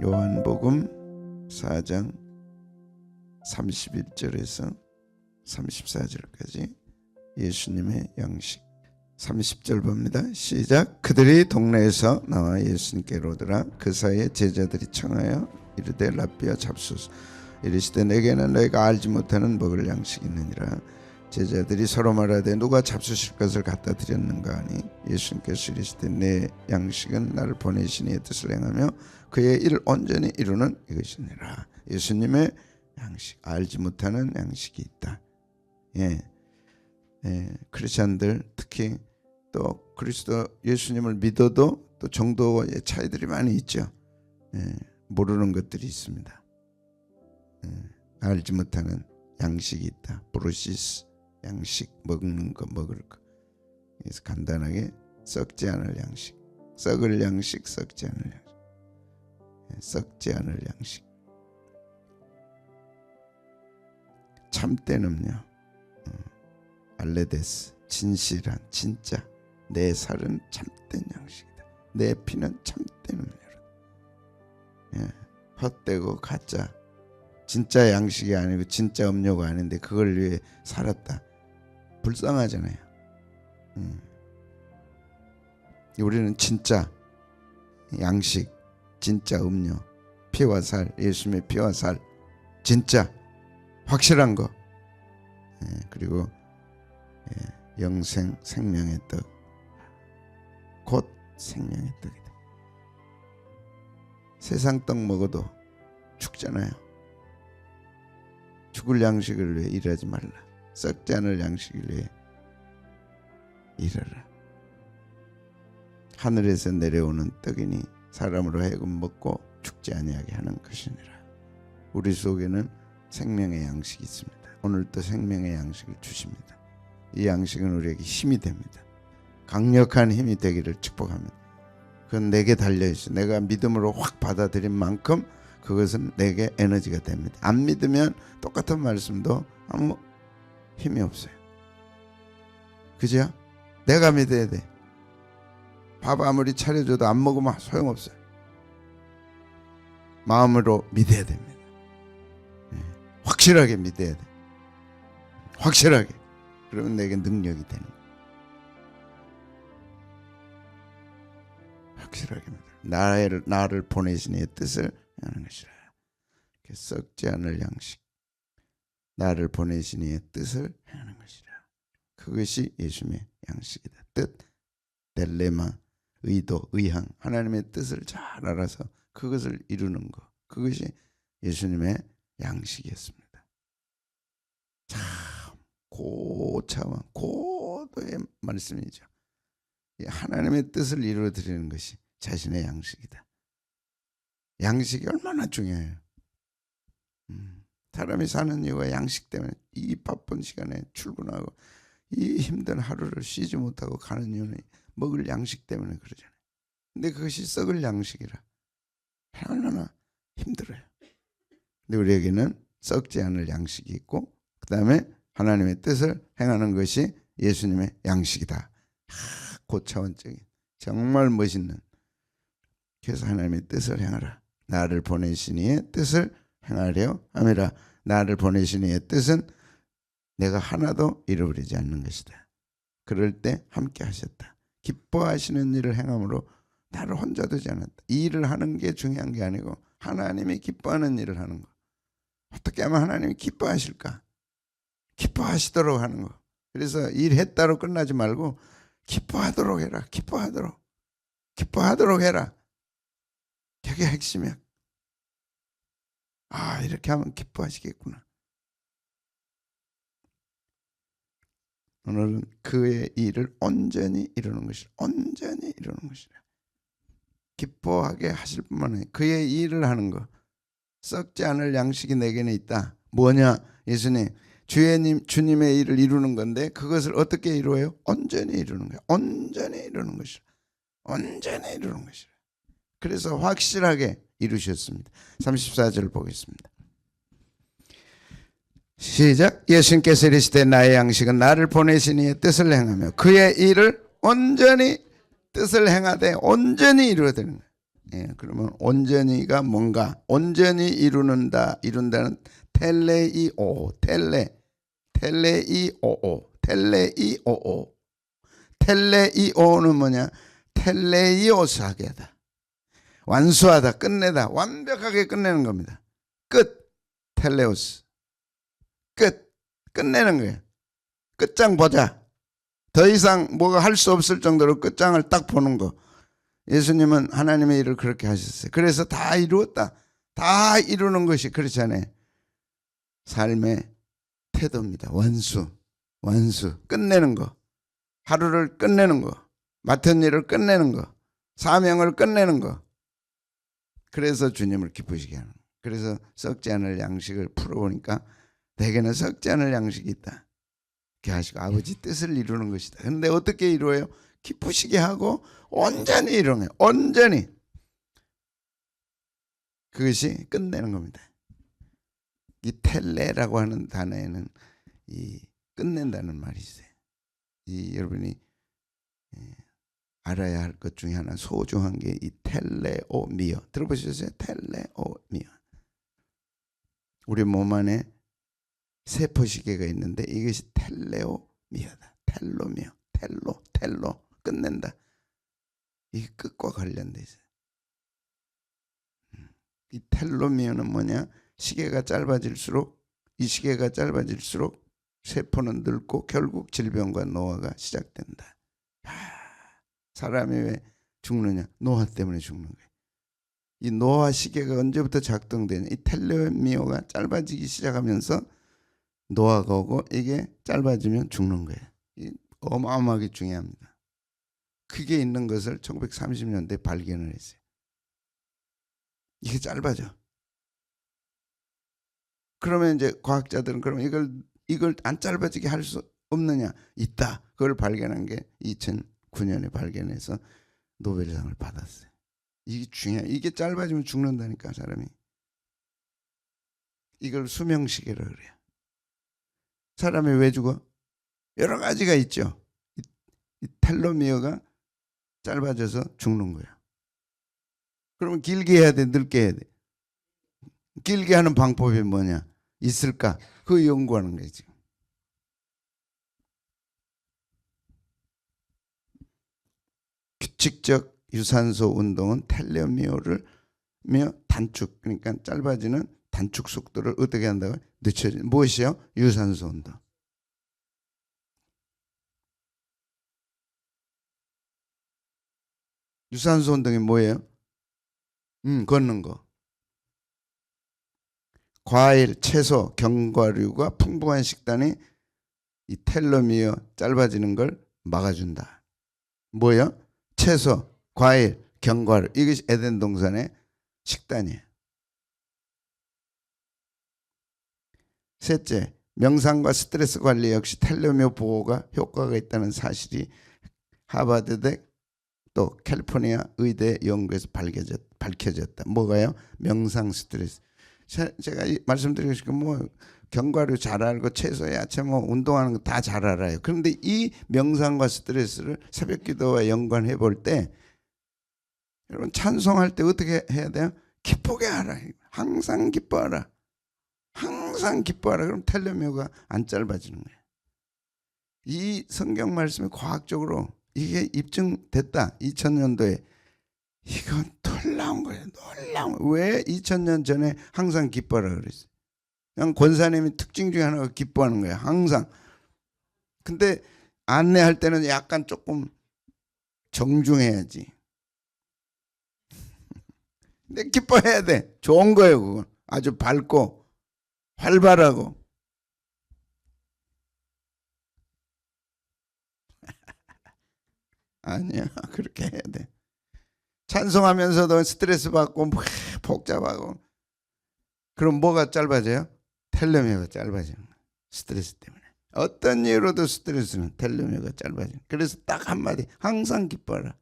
요한복음 4장 31절에서 34절까지 예수님의 양식. 30절 봅니다. 시작. 그들이 동네에서 나와 예수님께로 오더라. 그 사이에 제자들이 청하여 이르되 랍비여 잡소서. 이르시되 내게는 너희가 알지 못하는 먹을 양식이 있느니라. 제자들이 서로 말하되 누가 잡수실 것을 갖다 드렸는가 하니 예수님께서 이르시되 내 양식은 나를 보내신 이의 뜻을 행하며 그의 일을 온전히 이루는 이것이니라. 예수님의 양식, 알지 못하는 양식이 있다. 크리스찬들 특히 또 그리스도 예수님을 믿어도 또 정도의 차이들이 많이 있죠. 모르는 것들이 있습니다. 알지 못하는 양식이 있다. 브로시스 양식, 먹는 거, 먹을 거. 그래서 간단하게 썩지 않을 양식, 썩을 양식, 썩지 않을 양식, 썩지 않을 양식. 참되는요, 알레데스, 진실한, 진짜. 내 살은 참된 양식이다. 내 피는 참된 음료다. 헛되고 가짜, 진짜 양식이 아니고 진짜 음료가 아닌데 그걸 위해 살았다. 불쌍하잖아요. 우리는 진짜 양식, 진짜 음료, 피와 살, 예수님의 피와 살, 진짜 확실한 거, 그리고 영생 생명의 떡, 곧 생명의 떡이다. 세상 떡 먹어도 죽잖아요. 죽을 양식을 위해 일하지 말라. 썩지 않을 양식을 위해 일하라. 하늘에서 내려오는 떡이니 사람으로 하여금 먹고 죽지 아니하게 하는 것이니라. 우리 속에는 생명의 양식이 있습니다. 오늘도 생명의 양식을 주십니다. 이 양식은 우리에게 힘이 됩니다. 강력한 힘이 되기를 축복합니다. 그건 내게 달려있어요. 내가 믿음으로 확 받아들인 만큼 그것은 내게 에너지가 됩니다. 안 믿으면 똑같은 말씀도 아무 힘이 없어요. 그죠? 내가 믿어야 돼. 밥 아무리 차려줘도 안 먹으면 소용없어요. 마음으로 믿어야 됩니다. 확실하게 믿어야 돼. 확실하게. 그러면 내게 능력이 되는 거예요. 확실하게 믿어요. 나를 보내신 이의 뜻을 하는 것이라. 썩지 않을 양식, 나를 보내신 이의 뜻을 행하는 것이라. 그것이 예수님의 양식이다. 뜻, 델레마, 의도, 의향, 하나님의 뜻을 잘 알아서 그것을 이루는 것, 그것이 예수님의 양식이었습니다. 참 고차원, 고도의 말씀이죠. 하나님의 뜻을 이루어드리는 것이 자신의 양식이다. 양식이 얼마나 중요해요. 사람이 사는 이유가 양식 때문에. 이 바쁜 시간에 출근하고 이 힘든 하루를 쉬지 못하고 가는 이유는 먹을 양식 때문에 그러잖아요. 근데 그것이 썩을 양식이라 얼마나 힘들어요. 근데 우리에게는 썩지 않을 양식이 있고 그 다음에 하나님의 뜻을 행하는 것이 예수님의 양식이다. 고차원적인 정말 멋있는. 그래서 하나님의 뜻을 행하라. 나를 보내신 이의 뜻을 행하려 함이라. 나를 보내신 이의 뜻은 내가 하나도 잃어버리지 않는 것이다. 그럴 때 함께 하셨다. 기뻐하시는 일을 행함으로 나를 혼자 두지 않았다. 이 일을 하는 게 중요한 게 아니고 하나님이 기뻐하는 일을 하는 거. 어떻게 하면 하나님이 기뻐하실까? 기뻐하시도록 하는 거. 그래서 일했다로 끝나지 말고 기뻐하도록 해라. 기뻐하도록 해라. 그게 핵심이야. 아, 이렇게 하면 기뻐하시겠구나. 오늘은 그의 일을 온전히 이루는 것이라. 온전히 이루는 것이라. 기뻐하게 하실 뿐만 아니라 그의 일을 하는 것. 썩지 않을 양식이 내게는 있다. 뭐냐? 예수님, 주님의 일을 이루는 건데 그것을 어떻게 이루어요? 온전히 이루는 거예요. 온전히 이루는 것이라. 온전히 이루는 것이라. 그래서 확실하게 이루셨습니다. 34절 보겠습니다. 시작. 예수님께서 이르시되 나의 양식은 나를 보내신 이의 뜻을 행하며 그의 일을 온전히 뜻을 행하되 온전히 이루어드리는 거예요. 예, 그러면 온전히가 뭔가? 온전히 이룬다는 텔레이오, 텔레이오는 뭐냐? 텔레이오스하게다, 완수하다, 끝내다, 완벽하게 끝내는 겁니다. 끝, 텔레오스, 끝내는 거예요. 끝장 보자. 더 이상 뭐가 할 수 없을 정도로 끝장을 딱 보는 거. 예수님은 하나님의 일을 그렇게 하셨어요. 그래서 다 이루었다. 다 이루는 것이, 그렇잖아요, 삶의 태도입니다. 완수, 끝내는 거. 하루를 끝내는 거. 맡은 일을 끝내는 거. 사명을 끝내는 거. 그래서 주님을 기쁘시게 하는 거. 그래서 썩지 않을 양식을 풀어보니까 내게는 썩지 않을 양식이 있다. 이렇게 하시고 아버지 뜻을 이루는 것이다. 그런데 어떻게 이루어요? 기쁘시게 하고 온전히 이루는 거예요. 온전히. 그것이 끝내는 겁니다. 이 텔레라고 하는 단어에는 이 끝낸다는 말이 있어요. 이 여러분이 알아야 할 것 중에 하나, 소중한 게 이 텔레오미어. 들어보셨어요? 텔레오미어. 우리 몸 안에 세포시계가 있는데 이것이 텔레오미어다. 텔로 끝낸다. 이게 끝과 관련돼 있어요. 이 텔로미어는 뭐냐? 시계가 짧아질수록, 이 시계가 짧아질수록 세포는 늙고 결국 질병과 노화가 시작된다. 사람이 왜 죽느냐? 노화 때문에 죽는 거예요. 이 노화 시계가 언제부터 작동되냐? 이 텔레미어가 짧아지기 시작하면서 노화가 오고, 이게 짧아지면 죽는 거예요. 어마어마하게 중요합니다. 크게 있는 것을 1930년대에 발견을 했어요. 이게 짧아져. 그러면 이제 과학자들은 그러면 이걸 안 짧아지게 할 수 없느냐? 있다. 그걸 발견한 게 2009년에 발견해서 노벨상을 받았어요. 이게 중요해. 이게 짧아지면 죽는다니까, 사람이. 이걸 수명시계라 그래요. 사람이 왜 죽어? 여러 가지가 있죠. 이 텔로미어가 짧아져서 죽는 거야. 그러면 길게 해야 돼, 늙게 해야 돼? 길게 하는 방법이 뭐냐? 있을까? 그거 연구하는 거지. 규칙적 유산소 운동은 텔레미어를 단축, 그러니까 짧아지는 단축 속도를 어떻게 한다고요? 늦춰지는. 무엇이요? 유산소 운동. 유산소 운동이 뭐예요? 걷는 거. 과일, 채소, 견과류가 풍부한 식단이 이 텔로미어 짧아지는 걸 막아준다. 뭐예요? 채소, 과일, 견과류. 이것이 에덴 동산의 식단이에요. 셋째, 명상과 스트레스 관리 역시 텔레미어 보호가 효과가 있다는 사실이 하버드대 또 캘리포니아 의대 연구에서 밝혀졌다. 뭐가요? 명상, 스트레스. 제가 말씀드리고 싶은 뭐 견과류 잘 알고 채소, 야채 뭐 운동하는 거 다 잘 알아요. 그런데 이 명상과 스트레스를 새벽기도와 연관해 볼 때, 여러분 찬송할 때 어떻게 해야 돼요? 기쁘게 하라. 항상 기뻐하라. 항상 기뻐하라. 그럼 텔레미어가 안 짧아지는 거예요. 이 성경 말씀이 과학적으로 이게 입증됐다. 2000년도에. 이건 놀라운 거예요. 놀라운 거예요. 왜 2000년 전에 항상 기뻐하라 그랬어요? 그냥 권사님이 특징 중에 하나가 기뻐하는 거예요. 항상. 근데 안내할 때는 약간 조금 정중해야지. 근데 기뻐해야 돼. 좋은 거예요. 그건 아주 밝고 활발하고. 아니야, 그렇게 해야 돼. 찬송하면서도 스트레스 받고 복잡하고, 그럼 뭐가 짧아져요? 텔레미어가 짧아지는 거예요. 스트레스 때문에. 어떤 이유로도 스트레스는 텔레미어가 짧아지는. 그래서 딱 한마디, 항상 기뻐하라.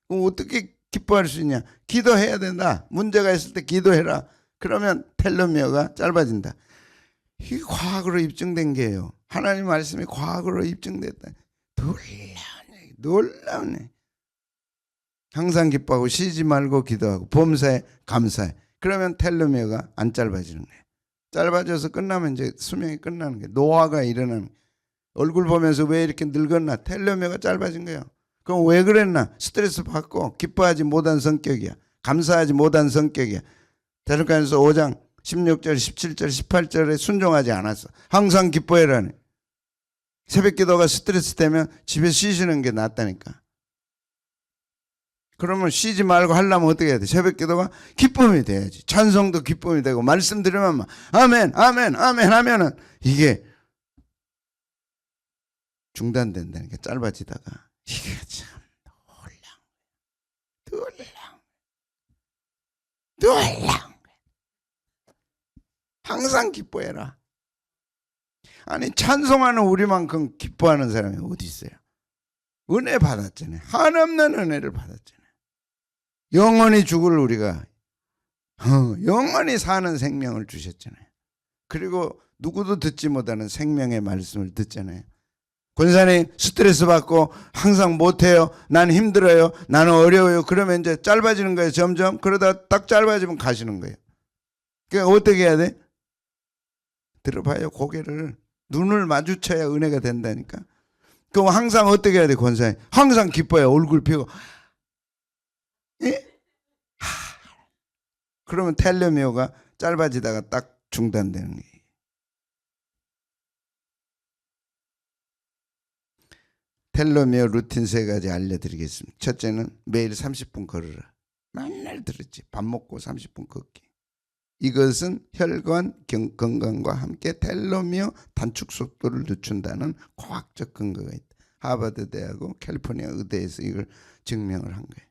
그럼 어떻게 기뻐할 수 있냐? 기도해야 된다. 문제가 있을 때 기도해라. 그러면 텔레미어가 짧아진다. 이게 과학으로 입증된 게예요. 하나님 말씀이 과학으로 입증됐다. 놀라운 얘기. 항상 기뻐하고 쉬지 말고 기도하고 범사에 감사해. 그러면 텔로미어가 안 짧아지는 거예요. 짧아져서 끝나면 이제 수명이 끝나는 거예요. 노화가 일어나는 거예요. 얼굴 보면서 왜 이렇게 늙었나? 텔로미어가 짧아진 거예요. 그럼 왜 그랬나? 스트레스 받고 기뻐하지 못한 성격이야. 감사하지 못한 성격이야. 데살로니가서 5장 16절, 17절, 18절에 순종하지 않았어. 항상 기뻐해라네. 새벽 기도가 스트레스 되면 집에 쉬시는 게 낫다니까. 그러면 쉬지 말고 하려면 어떻게 해야 돼? 새벽 기도가 기쁨이 돼야지. 찬송도 기쁨이 되고 말씀 들으면 막 아멘 아멘 아멘 하면은 이게 중단된다니까. 짧아지다가. 이게 참 놀랑 항상 기뻐해라. 아니 찬송하는 우리만큼 기뻐하는 사람이 어디 있어요? 은혜 받았잖아요. 한없는 은혜를 받았잖아요. 영원히 죽을 우리가 영원히 사는 생명을 주셨잖아요. 그리고 누구도 듣지 못하는 생명의 말씀을 듣잖아요. 권사님 스트레스 받고 항상 못해요. 난 힘들어요. 나는 어려워요. 그러면 이제 짧아지는 거예요. 점점. 그러다 딱 짧아지면 가시는 거예요. 그러니까 어떻게 해야 돼? 들어봐요. 고개를. 눈을 마주쳐야 은혜가 된다니까. 그럼 항상 어떻게 해야 돼? 권사님 항상 기뻐요. 얼굴 펴고. 예? 그러면 텔레미오가 짧아지다가 딱 중단되는 거예요. 텔레미오 루틴 3가지 알려드리겠습니다. 첫째는 매일 30분 걸으라. 맨날 들었지. 밥 먹고 30분 걷기. 이것은 혈관 건강과 함께 텔레미오 단축 속도를 늦춘다는 과학적 근거가 있다. 하버드 대하고 캘리포니아 의대에서 이걸 증명을 한 거예요.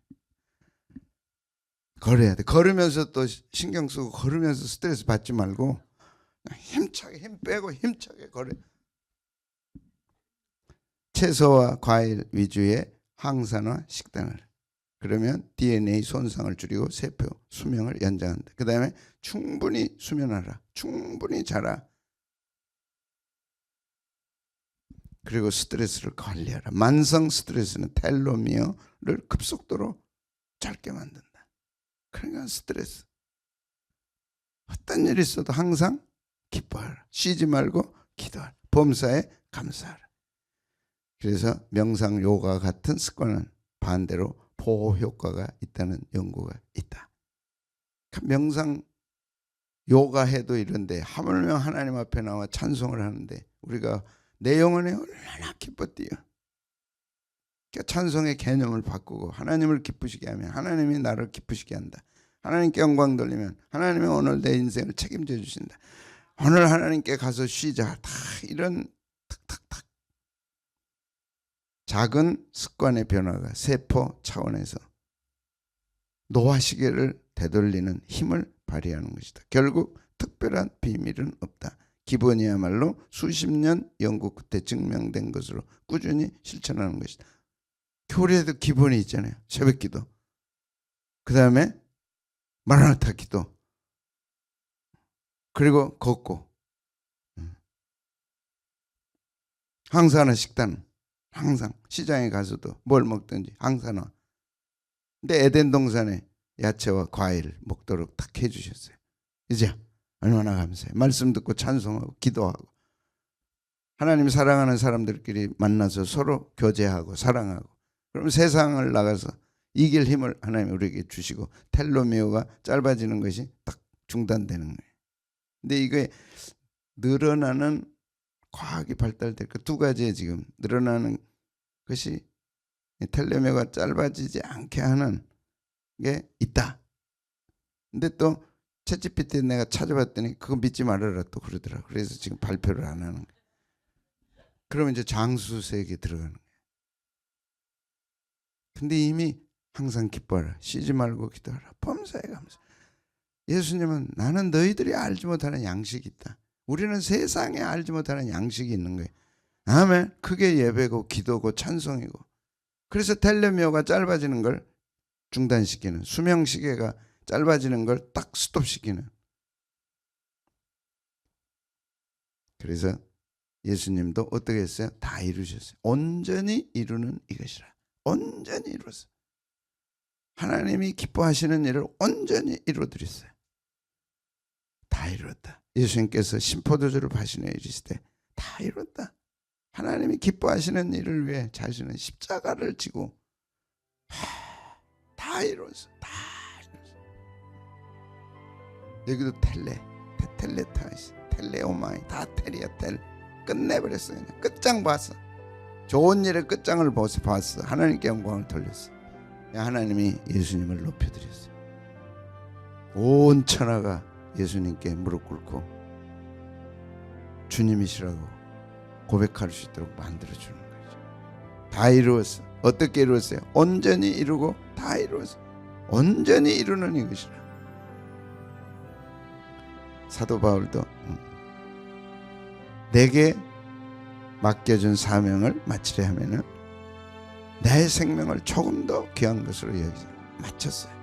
걸어야 돼. 걸으면서 또 신경 쓰고 걸으면서 스트레스 받지 말고 힘차게 힘 빼고 힘차게 걸어. 채소와 과일 위주의 항산화 식단을. 그러면 DNA 손상을 줄이고 세포 수명을 연장한다. 그 다음에 충분히 수면하라. 충분히 자라. 그리고 스트레스를 관리하라. 만성 스트레스는 텔로미어를 급속도로 짧게 만든다. 그러니까 스트레스. 어떤 일이 있어도 항상 기뻐하라. 쉬지 말고 기도하라. 범사에 감사하라. 그래서 명상 요가 같은 습관은 반대로 보호 효과가 있다는 연구가 있다. 명상 요가 해도 이런데 하물며 하나님 앞에 나와 찬송을 하는데 우리가 내 영혼에 얼마나 기뻤디요. 그러니까 찬송의 개념을 바꾸고 하나님을 기쁘시게 하면 하나님이 나를 기쁘시게 한다. 하나님께 영광 돌리면 하나님이 오늘 내 인생을 책임져 주신다. 오늘 하나님께 가서 쉬자. 다 이런 탁탁탁 작은 습관의 변화가 세포 차원에서 노화 시계를 되돌리는 힘을 발휘하는 것이다. 결국 특별한 비밀은 없다. 기본이야말로 수십 년 연구 끝에 증명된 것으로 꾸준히 실천하는 것이다. 교리에도 기본이 있잖아요. 새벽 기도. 그 다음에 마라나타 기도. 그리고 걷고. 항산화 식단. 항상 시장에 가서도 뭘 먹든지 항산화. 근데 에덴 동산에 야채와 과일 먹도록 딱 해주셨어요. 이제 얼마나 감사해요. 말씀 듣고 찬송하고 기도하고 하나님 사랑하는 사람들끼리 만나서 서로 교제하고 사랑하고 그럼 세상을 나가서 이길 힘을 하나님 우리에게 주시고 텔로미어가 짧아지는 것이 딱 중단되는 거예요. 근데 이게 늘어나는 과학이 발달될 그 2가지에 지금 늘어나는 것이 텔레미어가 짧아지지 않게 하는 게 있다. 근데 또 챗GPT 내가 찾아봤더니 그거 믿지 말아라 또 그러더라고. 그래서 지금 발표를 안 하는 거예요. 그러면 이제 장수세계에 들어가는 거예요. 근데 이미 항상 기뻐하라. 쉬지 말고 기도하라. 범사에 감사. 예수님은 나는 너희들이 알지 못하는 양식이 있다. 우리는 세상에 알지 못하는 양식이 있는 거예요. 아멘. 그게 예배고 기도고 찬송이고. 그래서 텔레미어가 짧아지는 걸 중단시키는, 수명시계가 짧아지는 걸 딱 스톱시키는. 그래서 예수님도 어떻게 했어요? 다 이루셨어요. 온전히 이루는 이것이라. 온전히 이루었어요. 하나님이 기뻐하시는 일을 온전히 이루어드렸어요. 다 이루었다. 예수님께서 신포도주를 파시네 이르시되 다 이루었다. 하나님이 기뻐하시는 일을 위해 자신은 십자가를 지고 다 이루었어. 다 이루었어. 여기도 텔레타이스, 텔레오마이, 다 텔이야 텔. 끝내버렸어. 그냥 끝장 봤어. 좋은 일의 끝장을 봤어. 하나님께 영광을 돌렸어. 하나님이 예수님을 높여드렸어. 온 천하가 예수님께 무릎 꿇고 주님이시라고 고백할 수 있도록 만들어주는 거죠. 다 이루었어. 어떻게 이루었어요? 온전히 이루고 다 이루었어. 온전히 이루는 이것이라. 사도 바울도 내게 맡겨준 사명을 마치려 하면은 나의 생명을 조금 더 귀한 것으로 여기서 마쳤어요.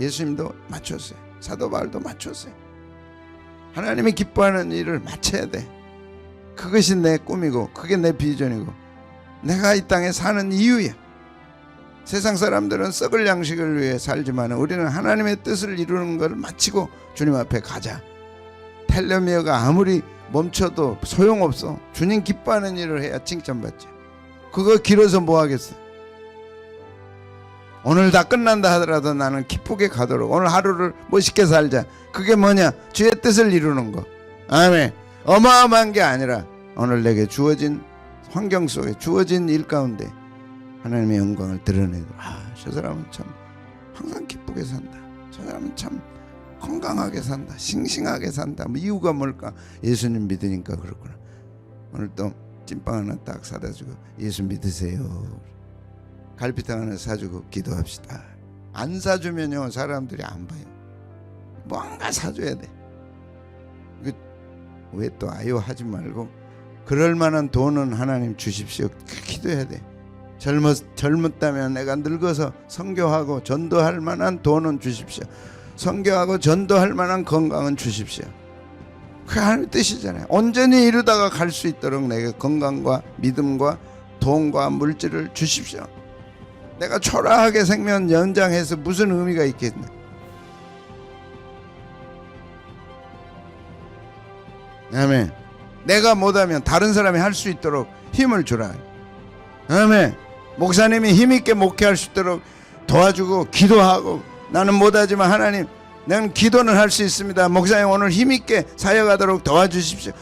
예수님도 마쳤어요. 사도 바울도 마쳤어요. 하나님이 기뻐하는 일을 마쳐야 돼. 그것이 내 꿈이고 그게 내 비전이고 내가 이 땅에 사는 이유야. 세상 사람들은 썩을 양식을 위해 살지만 우리는 하나님의 뜻을 이루는 것을 마치고 주님 앞에 가자. 텔레미어가 아무리 멈춰도 소용없어. 주님 기뻐하는 일을 해야 칭찬받지. 그거 길어서 뭐 하겠어. 오늘 다 끝난다 하더라도 나는 기쁘게 가도록 오늘 하루를 멋있게 살자. 그게 뭐냐? 주의 뜻을 이루는 거. 아멘. 어마어마한 게 아니라 오늘 내게 주어진 환경 속에 주어진 일 가운데 하나님의 영광을 드러내고 저 사람은 참 항상 기쁘게 산다. 저 사람은 참 건강하게 산다. 싱싱하게 산다. 뭐 이유가 뭘까? 예수님 믿으니까 그렇구나. 오늘 또 찐빵 하나 딱 사다 주고 예수 믿으세요. 갈비탕 하나 사주고 기도합시다. 안 사주면요 사람들이 안 봐요. 뭔가 사줘야 돼. 왜 또 아유 하지 말고 그럴 만한 돈은 하나님 주십시오. 기도해야 돼. 젊었다면 내가 늙어서 선교하고 전도할 만한 돈은 주십시오. 선교하고 전도할 만한 건강은 주십시오. 그게 하나님의 뜻이잖아요. 온전히 이루다가 갈 수 있도록 내게 건강과 믿음과 돈과 물질을 주십시오. 내가 초라하게 생명 연장해서 무슨 의미가 있겠냐. 아멘. 내가 못하면 다른 사람이 할 수 있도록 힘을 주라. 아멘. 목사님이 힘있게 목회할 수 있도록 도와주고 기도하고 나는 못하지만 하나님 나는 기도는 할 수 있습니다. 목사님 오늘 힘있게 사역하도록 도와주십시오.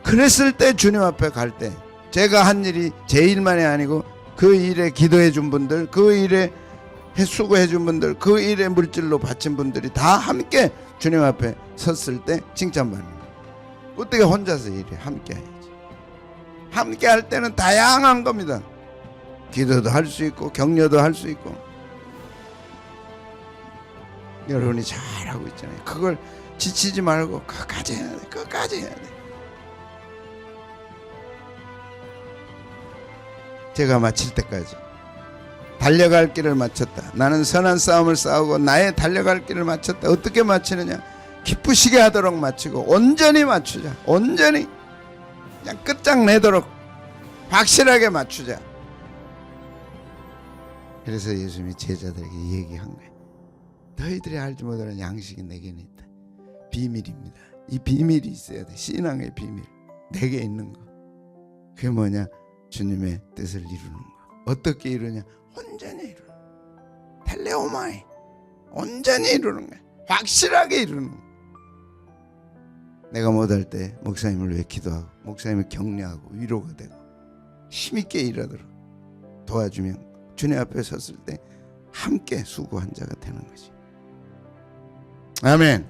그랬을 때 주님 앞에 갈 때 제가 한 일이 제 일만이 아니고 그 일에 기도해 준 분들, 그 일에 수고해 준 분들, 그 일에 물질로 바친 분들이 다 함께 주님 앞에 섰을 때 칭찬받는 거예요. 어떻게 혼자서 일해? 함께 해야지. 함께 할 때는 다양한 겁니다. 기도도 할 수 있고 격려도 할 수 있고. 여러분이 잘하고 있잖아요. 그걸 지치지 말고 끝까지 해야 돼. 끝까지 해야 돼. 제가 마칠 때까지 달려갈 길을 마쳤다. 나는 선한 싸움을 싸우고 나의 달려갈 길을 마쳤다. 어떻게 마치느냐? 기쁘시게 하도록 마치고 온전히 맞추자. 온전히 그냥 끝장내도록 확실하게 맞추자. 그래서 예수님이 제자들에게 얘기한 거예요. 너희들이 알지 못하는 양식이 내게는 있다. 비밀입니다. 이 비밀이 있어야 돼. 신앙의 비밀. 내게 있는 거. 그게 뭐냐? 주님의 뜻을 이루는 거. 어떻게 이루냐? 온전히 이루는 거. 텔레오마이. 온전히 이루는 거야. 확실하게 이루는 거. 내가 못할 때 목사님을 위해 기도하고 목사님을 격려하고 위로가 되고 힘있게 일하도록 도와주면 주님 앞에 섰을 때 함께 수고한 자가 되는 거지. 아멘.